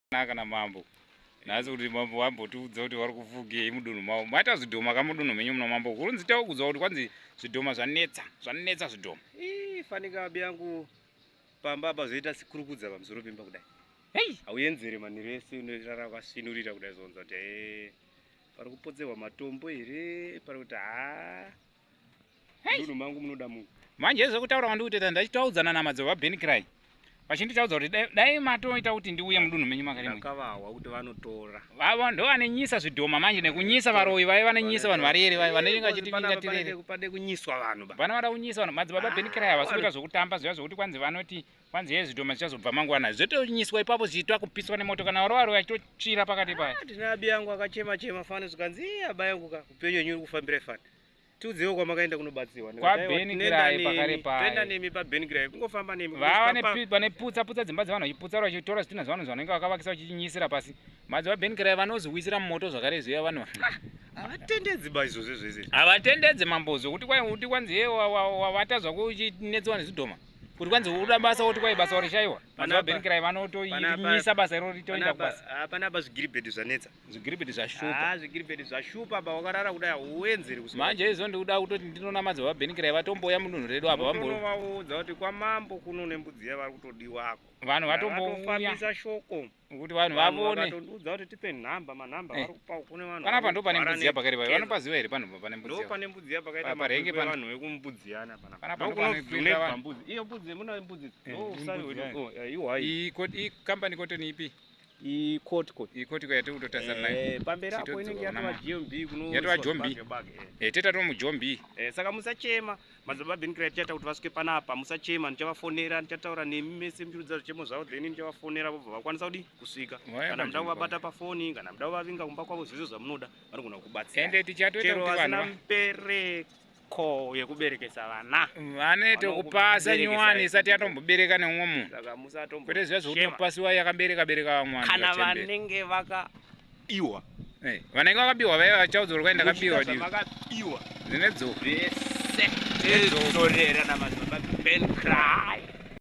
kana mambo nhasi kuti mambo wambotiudza kuti vari kufugei mudunhu mavo maita zvidhoma kamudunhu menyu muno mambo kurunzi takuudza kuti kwanzi zvidhoma zvanetsa zvidhoma fanika abi yangu pamba abazoita sikurukudza pamusoro pemba kudai hauenzere manhiro ese unorara kwasinurira kudai zonza kuti pari kupodzerwa matombo here pari kuti dunhu mangu munoda munhu manje zvekutaura kwandikutoita ndachitaudzana namadzibaba vaBenkrye vachinditaudza kuti dai matoita kuti ndiuye mudunhu menyu makavawa kuti vanotora vava ndo vanonyisa zvidhoma manje nekunyisa varoyi vai vanonyisa vanhu vari here vai vanenge vachitivingatirere pade kunyiswa vanhu vana vada kunyisa vanhu madzibaba vaBenkrye havasi kuita zvokutamba zviya zvokuti kwanzi vanoti kwanzi ye zvidhoma zvichazobva mangwana zvotonyiswa ipapo zvichitwa kupiswa nemoto kana varovaro vachitotsvira pakati paya tina abi yangu akachema fane zvikanzi aba yangu upenyu wenyu uri kufambira fane tiudzewo kwamakaenda kunobatsirwa kwaBenkrye pakare paya nemi paBenkrye kungofamba nemi vane putsa dzimba dzevanhu vachiputsara vachitora zvitina zvavanhu zvanenge vakavakisa vachinyisira pasi madzibaba vaBenkrye vanoziwisira mumoto zvakare ziya vanhu havatendedzi ba izvozvo zvese havatendedzi mambo zvokuti kuti kwanzi ye watazva kuchinetsewa nezvidhoma kuti kwanzi uda basa kuti kwai basa rishayiwa madzibaba vaBenkrye vanotoinyisa basa iro ritoenda kubasa hapana ba zvigiribhedhi zvanetsa zvigiribhedhi zvashupa zvigiribhedhi zvashupa ba wakarara kudai hauenzeri manje izvo ndikuda kutoti ndinona madzibaba vaBenkrye vatomboya mudunhu redu apa vaudza kuti kwamambo kuno nembudzi yavari kutodiwako vanhu vatombofambisa shoko kuti vanhu vavone vatondiudza kuti tipe manhamba vari kupa kune vanhu panapa ndo pane mbudzi yapakare vai vanopaziva here panhu pane mbudzi ndo pane mbudzi yapakaita parenge vanhu vekumbudzi yana panapa pane mbudzi iyo mbudzi muna mbudzi iyi company cotton ipi ikotiko yatiri kutotarisana nayo pamberi apo inenge yatova GMB yatova jombi teta to mujombi saka musachema madzibaba vaBenkrye tichata kuti vasvike panapa musachema ndichavafonera ndichataura nemi mese mchirudza zvichemo zvavo then ndichavafonera vobva vakwanisa kudi kusvika kana muda kuvabata pafoni kana muda kuvavinga kumba kwavo zvese zvamunoda vanogona kukubatsira ende tichatoita kuti vasina mupereko yekuberekesa vana vanoite kupasa nyuwani isati yatombobereka nemumwe munhu saka musatombo kwete zviya zvokuti nopasiwa yakabereka vamwe kana vanenge vakabiwa vanenge vakabiwa vaiva vachaudzwa kuti kwaenda kabiwa vakabiwa zvinedzoka vese tezorera namadzibaba vaBenkrye